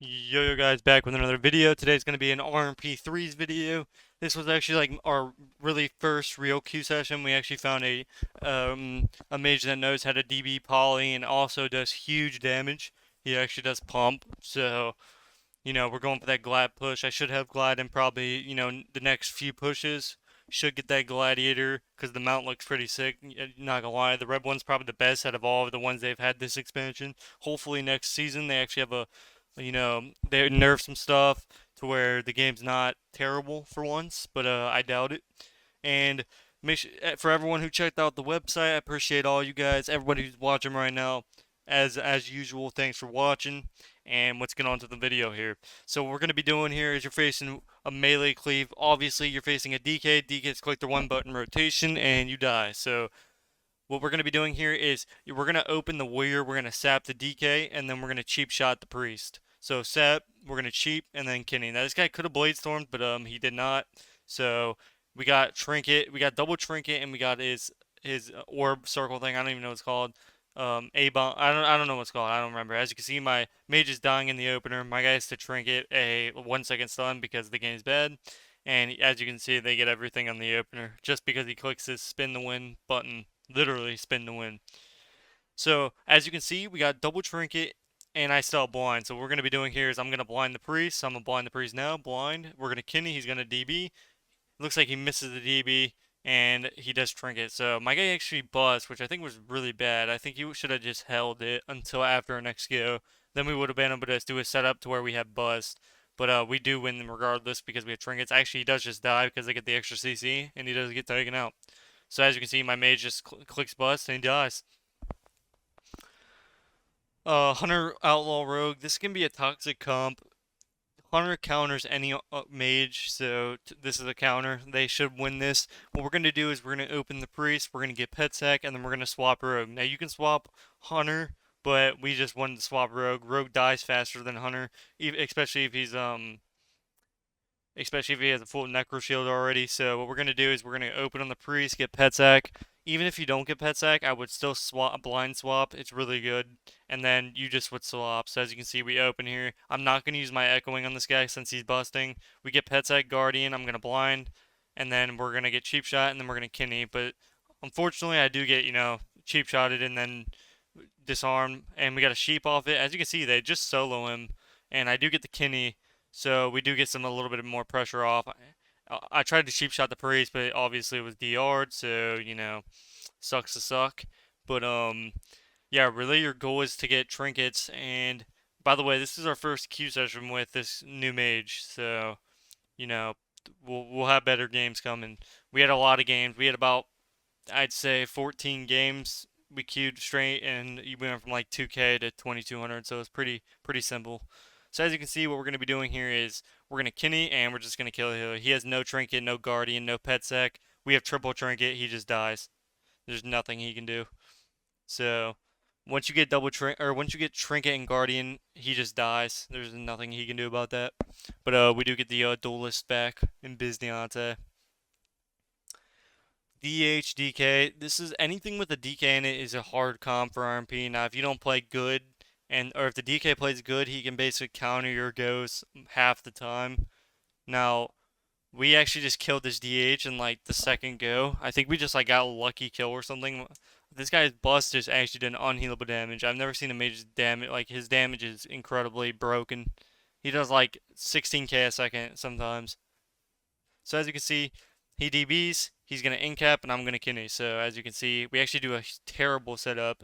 Yo guys, back with another video. Today's going to be an RMP3's video. This was actually like our really first real Q session. We actually found a mage that knows how to DB poly and also does huge damage. He actually does pump. So, we're going for that glad push. I should have glad in probably, the next few pushes. Should get that gladiator because the mount looks pretty sick. Not gonna lie, the red one's probably the best out of all of the ones they've had this expansion. Hopefully next season they actually have they nerf some stuff to where the game's not terrible for once, but I doubt it. And for everyone who checked out the website, I appreciate all you guys, everybody who's watching right now. As usual, thanks for watching. And let's get on to the video here. So what we're gonna be doing here is you're facing a melee cleave. Obviously, you're facing a DK. DK's click the one button rotation, and you die. So what we're going to be doing here is we're going to open the warrior, we're going to sap the DK, and then we're going to cheap shot the priest. So sap, we're going to cheap, and then Kenny. Now this guy could have blade stormed, but he did not. So we got trinket, we got double trinket, and we got his orb circle thing. I don't even know what it's called. A bomb. I don't know what's called. I don't remember. As you can see, my mage is dying in the opener. My guy has to trinket a 1 second stun because the game's bad. And as you can see, they get everything on the opener just because he clicks his spin to win button. Literally spin to win. So as you can see, we got double trinket and I still have blind. So what we're going to be doing here is I'm going to blind the priest. So I'm going to blind the priest now. Blind. We're going to Kenny. He's going to DB. Looks like he misses the DB and he does trinket. So my guy actually buzzed, which I think was really bad. I think he should have just held it until after our next go. Then we would have been able to do a setup to where we have buzzed. But we do win them regardless because we have trinkets. Actually, he does just die because they get the extra CC and he does get taken out. So as you can see, my mage just clicks bust and he dies. Hunter Outlaw Rogue. This can be a toxic comp. Hunter counters any mage, so this is a counter. They should win this. What we're going to do is we're going to open the priest, we're going to get pet sack, and then we're going to swap rogue. Now you can swap Hunter, but we just wanted to swap rogue. Rogue dies faster than Hunter, especially if he has a full necro shield already. So what we're gonna do is we're gonna open on the priest, get pet sack. Even if you don't get pet sack, I would still swap blind swap. It's really good, and then you just would swap. So as you can see, we open here. I'm not gonna use my echoing on this guy since he's busting. We get pet sack guardian. I'm gonna blind, and then we're gonna get cheap shot, and then we're gonna kidney. But unfortunately, I do get cheap shotted and then disarmed, and we got a sheep off it. As you can see, they just solo him, and I do get the kidney. So we do get some a little bit more pressure off. I tried to cheap shot the priest, but obviously it was DR'd, so sucks to suck. But yeah, really your goal is to get trinkets. And by the way, this is our first Q session with this new mage, so you know we'll have better games coming. We had a lot of games. We had about I'd say 14 games we queued straight, and we went from like 2K to 2200, so it's pretty simple. So as you can see, what we're going to be doing here is we're going to Kenny, and we're just going to kill him. He has no trinket, no guardian, no pet sec. We have triple trinket. He just dies. There's nothing he can do. So once you get once you get trinket and guardian, he just dies. There's nothing he can do about that. But we do get the duelist back in Bizniante. DH, DK. This is anything with a DK in it is a hard comp for RMP. Now, if you don't play good, or if the DK plays good, he can basically counter your goes half the time. Now, we actually just killed this DH in like the second go. I think we just like got a lucky kill or something. This guy's bust just actually did unhealable damage. I've never seen a mage's damage like his damage is incredibly broken. He does like 16k a second sometimes. So as you can see, he DBs, he's gonna incap, and I'm gonna kidney. So as you can see, we actually do a terrible setup.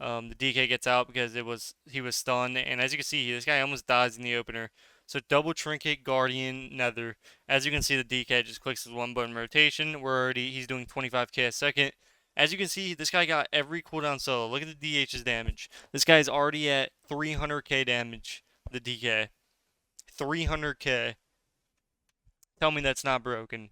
The DK gets out because he was stunned, and as you can see, this guy almost dies in the opener. So double trinket, guardian, nether. As you can see, the DK just clicks his one button rotation. He's doing 25k a second. As you can see, this guy got every cooldown solo. Look at the DH's damage. This guy's already at 300k damage. The DK, 300k. Tell me that's not broken.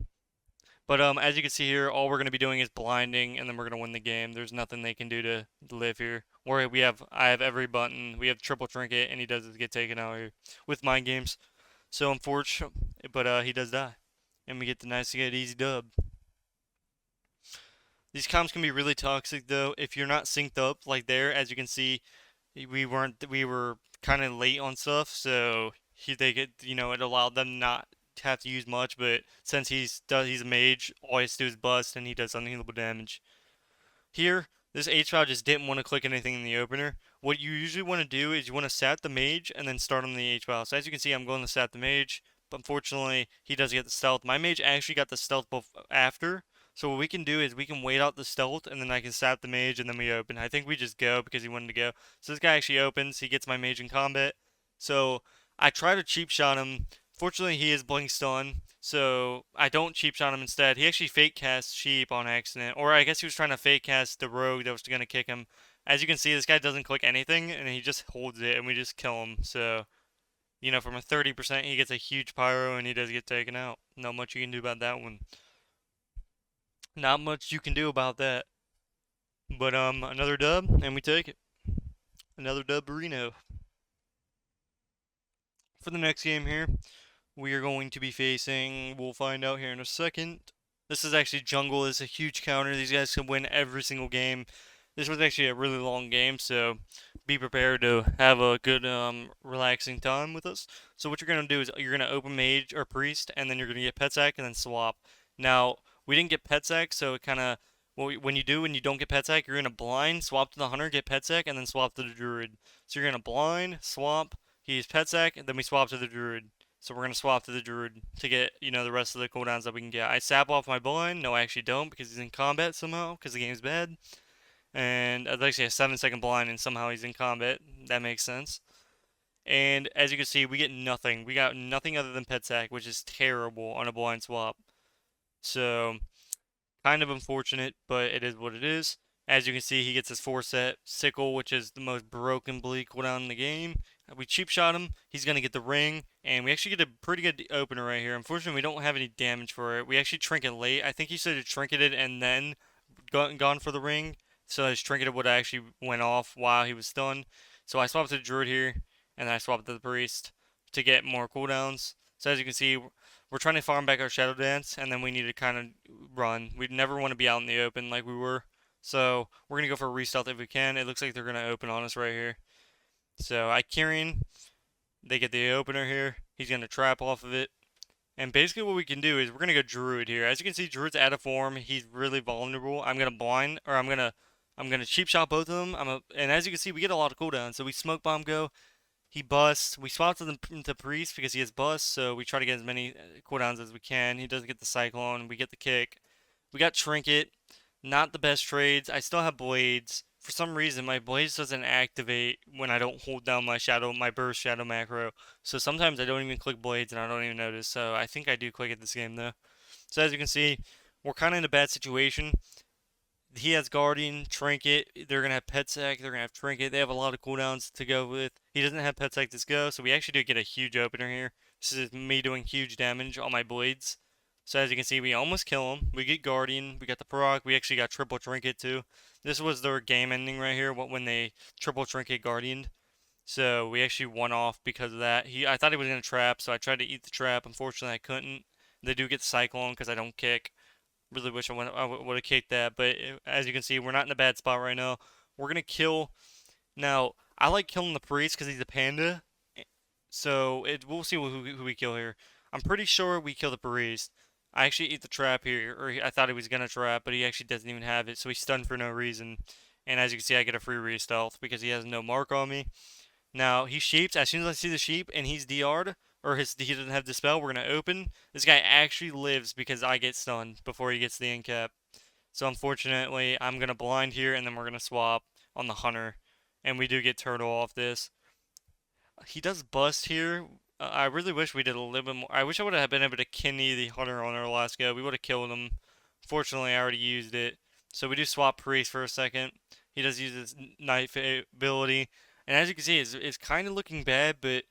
But as you can see here, all we're going to be doing is blinding, and then we're going to win the game. There's nothing they can do to live here. Or I have every button. We have triple trinket, and he does get taken out here with mind games. So unfortunate, but he does die, and we get the nice to get easy dub. These comps can be really toxic though if you're not synced up like there. As you can see, We were kind of late on stuff, so they get it allowed them not to have to use much. But since he's a mage, all he has to do is bust, and he does unhealable damage. Here, this H-File just didn't want to click anything in the opener. What you usually want to do is you want to sat the mage and then start on the H-File. So as you can see, I'm going to sat the mage, but unfortunately, he doesn't get the stealth. My mage actually got the stealth buff after. So what we can do is we can wait out the stealth and then I can sat the mage and then we open. I think we just go because he wanted to go. So this guy actually opens. He gets my mage in combat. So I try to cheap shot him. Fortunately, he is blink stun, so I don't cheap shot him instead. He actually fake cast sheep on accident, or I guess he was trying to fake cast the rogue that was gonna kick him. As you can see, this guy doesn't click anything, and he just holds it, and we just kill him. So, from a 30%, he gets a huge pyro, and he does get taken out. Not much you can do about that one. Not much you can do about that. But another dub, and we take it. Another dub, Reno. For the next game here, we are going to be facing, we'll find out here in a second. This is actually jungle. This is a huge counter. These guys can win every single game. This was actually a really long game, so be prepared to have a good, relaxing time with us. So what you're going to do is you're going to open mage or priest, and then you're going to get pet sack and then swap. Now, we didn't get pet sack, so it kind of, when you don't get pet sack, you're going to blind, swap to the hunter, get pet sack, and then swap to the druid. So you're going to blind, swap, he's pet sack, and then we swap to the druid. So we're going to swap to the druid to get, the rest of the cooldowns that we can get. I sap off my blind. No, I actually don't because he's in combat somehow because the game's bad. And I'd actually a 7-second blind and somehow he's in combat. That makes sense. And as you can see, we get nothing. We got nothing other than pet sack, which is terrible on a blind swap. So kind of unfortunate, but it is what it is. As you can see, he gets his 4-set sickle, which is the most broken bleed cooldown in the game. We cheap shot him. He's going to get the ring, and we actually get a pretty good opener right here. Unfortunately, we don't have any damage for it. We actually trinket late. I think he should have trinketed and then gone for the ring. So his trinket would have actually went off while he was stunned. So I swapped to the druid here, and then I swapped to the priest to get more cooldowns. So as you can see, we're trying to farm back our Shadow Dance, and then we need to kind of run. We'd never want to be out in the open like we were. So we're going to go for a restealth if we can. It looks like they're going to open on us right here. So Icarian, they get the opener here. He's going to trap off of it. And basically what we can do is we're going to go Druid here. As you can see, Druid's out of form. He's really vulnerable. I'm going to blind, or I'm going to cheap shot both of them. And as you can see, we get a lot of cooldowns. So we smoke bomb go. He busts. We swap to the priest because he has bust, so we try to get as many cooldowns as we can. He doesn't get the cyclone. We get the kick. We got trinket. Not the best trades. I still have blades. For some reason, my blades doesn't activate when I don't hold down my burst shadow macro. So sometimes I don't even click blades and I don't even notice. So I think I do click it this game though. So as you can see, we're kind of in a bad situation. He has Guardian, Trinket. They're going to have Pet Sack. They're going to have Trinket. They have a lot of cooldowns to go with. He doesn't have Pet Sack to go, so we actually do get a huge opener here. This is me doing huge damage on my blades. So as you can see, we almost kill him. We get Guardian. We got the proc. We actually got triple Trinket too. This was their game ending right here when they triple Trinket Guardian. So we actually won off because of that. I thought he was going to trap, so I tried to eat the trap. Unfortunately, I couldn't. They do get Cyclone because I don't kick. Really wish I would have kicked that, but as you can see, we're not in a bad spot right now. We're gonna kill. Now, I like killing the priest because he's a panda, so we'll see who we kill here. I'm pretty sure we kill the priest. I actually eat the trap here, or I thought he was gonna trap, but he actually doesn't even have it, so he's stunned for no reason. And as you can see, I get a free re-stealth because he has no mark on me. Now, he sheeps. As soon as I see the sheep and he's DR'd, or he doesn't have Dispel, we're going to open. This guy actually lives because I get stunned before he gets the incap. So unfortunately, I'm going to blind here, and then we're going to swap on the Hunter. And we do get Turtle off this. He does bust here. I really wish we did a little bit more. I wish I would have been able to kidney the Hunter on our last go. We would have killed him. Fortunately, I already used it. So we do swap Priest for a second. He does use his knife ability. And as you can see, it's kind of looking bad, but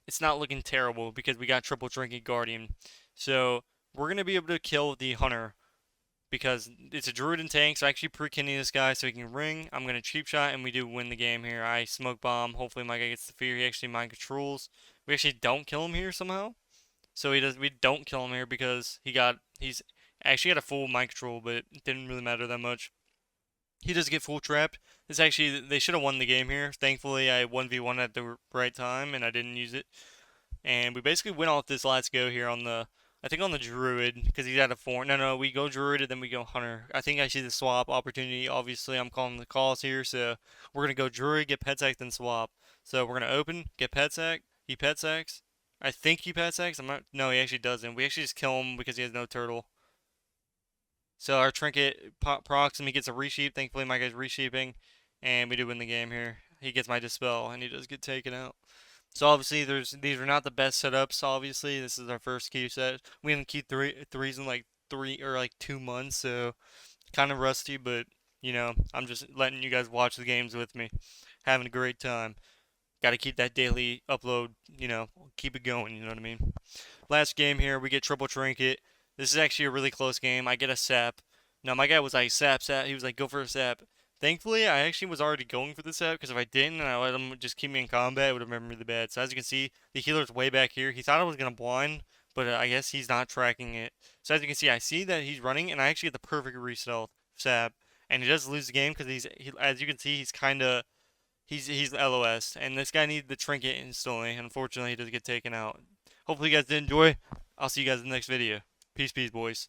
it's not looking terrible because we got triple Drinking Guardian. So we're going to be able to kill the Hunter because it's a Druid and tank, so I actually pre-kidney this guy so he can ring. I'm going to cheap shot, and we do win the game here. I smoke bomb. Hopefully my guy gets the fear. He actually mind controls. We actually don't kill him here somehow. So we don't kill him here because he's actually got a full mind control, but it didn't really matter that much. He does get full trapped. It's actually, they should have won the game here. Thankfully, I 1v1 at the right time and I didn't use it. And we basically went off this last go here on the, I think on the Druid, because he's at a 4. No, we go Druid and then we go Hunter. I think I see the swap opportunity. Obviously, I'm calling the calls here, so we're going to go Druid, get pet sack, then swap. So we're going to open, get pet sack, he pet sacks. I think he pet sacks. I'm not, no, he actually doesn't. We actually just kill him because he has no turtle. So our trinket procs him, he gets a resheep. Thankfully, my guy's resheeping, and we do win the game here. He gets my dispel, and he does get taken out. So obviously, these are not the best setups. Obviously, this is our first queue set. We haven't queued threes in like 2 months, so kind of rusty. But I'm just letting you guys watch the games with me, having a great time. Got to keep that daily upload. Keep it going. You know what I mean? Last game here, we get triple trinket. This is actually a really close game. I get a sap. No, my guy was like sap sap. He was like go for a sap. Thankfully, I actually was already going for the sap because if I didn't and I let him just keep me in combat, it would have been really bad. So as you can see, the healer's way back here. He thought I was gonna blind, but I guess he's not tracking it. So as you can see, I see that he's running, and I actually get the perfect resell sap. And he does lose the game because as you can see, he's LOS, and this guy needed the trinket instantly. Unfortunately, he does get taken out. Hopefully, you guys did enjoy. I'll see you guys in the next video. Peace, boys.